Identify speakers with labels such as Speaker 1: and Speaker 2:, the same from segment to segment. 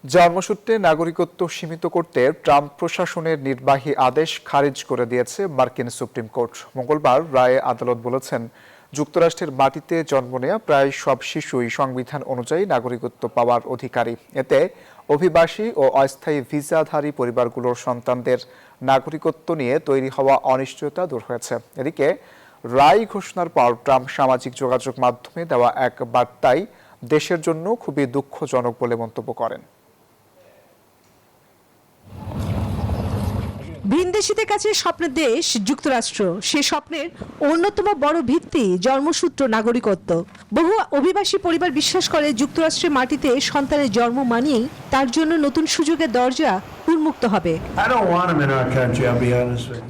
Speaker 1: জন্মসূত্রে নাগরিকত্ব সীমিত করতে ট্রাম্প প্রশাসনের নির্বাহী আদেশ খারিজ করে দিয়েছে মার্কিন সুপ্রিম কোর্ট। মঙ্গলবার রায়ে আদালত বলেছেন, যুক্তরাষ্ট্রের মাটিতে জন্ম নেওয়া প্রায় সব শিশুই সংবিধান অনুযায়ী নাগরিকত্ব পাওয়ার অধিকারী। এতে অভিবাসী ও অস্থায়ী ভিসাধারী পরিবারগুলোর সন্তানদের নাগরিকত্ব নিয়ে তৈরি হওয়া অনিশ্চয়তা দূর হয়েছে। এদিকে রায় ঘোষণার পর ট্রাম্প সামাজিক যোগাযোগ মাধ্যমে দেওয়া এক বার্তায় দেশের জন্য খুবই দুঃখজনক বলে মন্তব্য করেন।
Speaker 2: ভিনদেশীদের কাছে স্বপ্নের দেশ যুক্তরাষ্ট্র, সে স্বপ্নের অন্যতম বড় ভিত্তি জন্মসূত্র নাগরিকত্ব। বহু অভিবাসী পরিবার বিশ্বাস করে যুক্তরাষ্ট্রের মাটিতে সন্তানের জন্ম মানেই তার জন্য নতুন সুযোগের দরজা উন্মুক্ত হবে।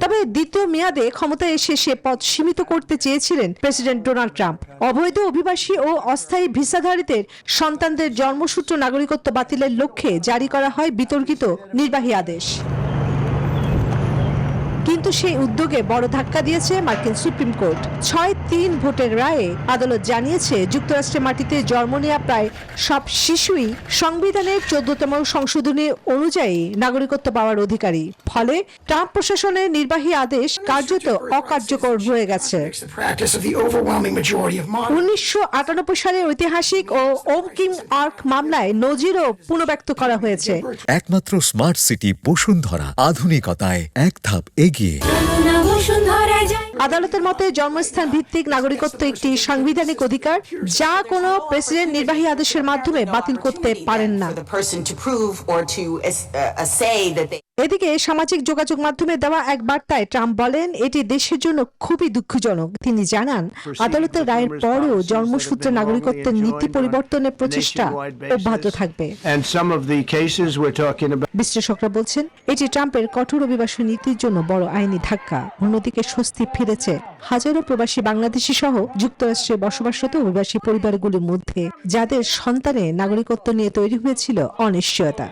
Speaker 2: তবে দ্বিতীয় মেয়াদে ক্ষমতায় এসে সে পথ সীমিত করতে চেয়েছিলেন প্রেসিডেন্ট ডোনাল্ড ট্রাম্প। অবৈধ অভিবাসী ও অস্থায়ী ভিসাধারীদের সন্তানদের জন্মসূত্র নাগরিকত্ব বাতিলের লক্ষ্যে জারি করা হয় বিতর্কিত নির্বাহী আদেশ। কিন্তু সেই উদ্যোগে বড় ধাক্কা দিয়েছে মার্কিন সুপ্রিম কোর্ট। 6-3 ভোটের রায়ে আদালত জানিয়েছে, যুক্তরাষ্ট্রের মাটিতে জন্ম নেওয়া প্রায় সব শিশুই সংবিধানের 14তম সংশোধনী অনুযায়ী নাগরিকত্ব পাওয়ার অধিকারী। ফলে ট্রাম্প প্রশাসনের নির্বাহী আদেশ কার্যত অকার্যকর হয়ে গেছে। 1998 সালের ঐতিহাসিক ও ওমকিম আর্ক মামলায় নজিরও পুনর্ব্যক্ত করা হয়েছে।
Speaker 3: একমাত্র স্মার্ট সিটি বসুন্ধরা, আধুনিকতায় এক ধাপ এগিয়ে।
Speaker 2: আদালতের মতে জন্মস্থান ভিত্তিক নাগরিকত্ব একটি সাংবিধানিক অধিকার, যা কোনো প্রেসিডেন্ট নির্বাহী আদেশের মাধ্যমে বাতিল করতে পারেন না। এদিকে সামাজিক যোগাযোগ মাধ্যমে দেওয়া এক বার্তায় ট্রাম্প বলেন, এটি দেশের জন্য খুবই দুঃখজনক। তিনি জানান, আদালতের রায়ের পরও জন্মসূত্রে নাগরিকত্বের নীতি পরিবর্তনের প্রচেষ্টা অব্যাহত থাকবে। বিশ্লেষকরা বলছেন, এটি ট্রাম্পের কঠোর অভিবাসী নীতির জন্য বড় আইনি ধাক্কা। অন্যদিকে স্বস্তি ফিরেছে হাজারো প্রবাসী বাংলাদেশি সহ যুক্তরাষ্ট্রে বসবাসরত অভিবাসী পরিবারগুলির মধ্যে, যাদের সন্তানের নাগরিকত্ব নিয়ে তৈরি হয়েছিল অনিশ্চয়তা।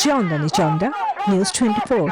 Speaker 2: চন্দনী চন্দ্রা, নিউজ 24।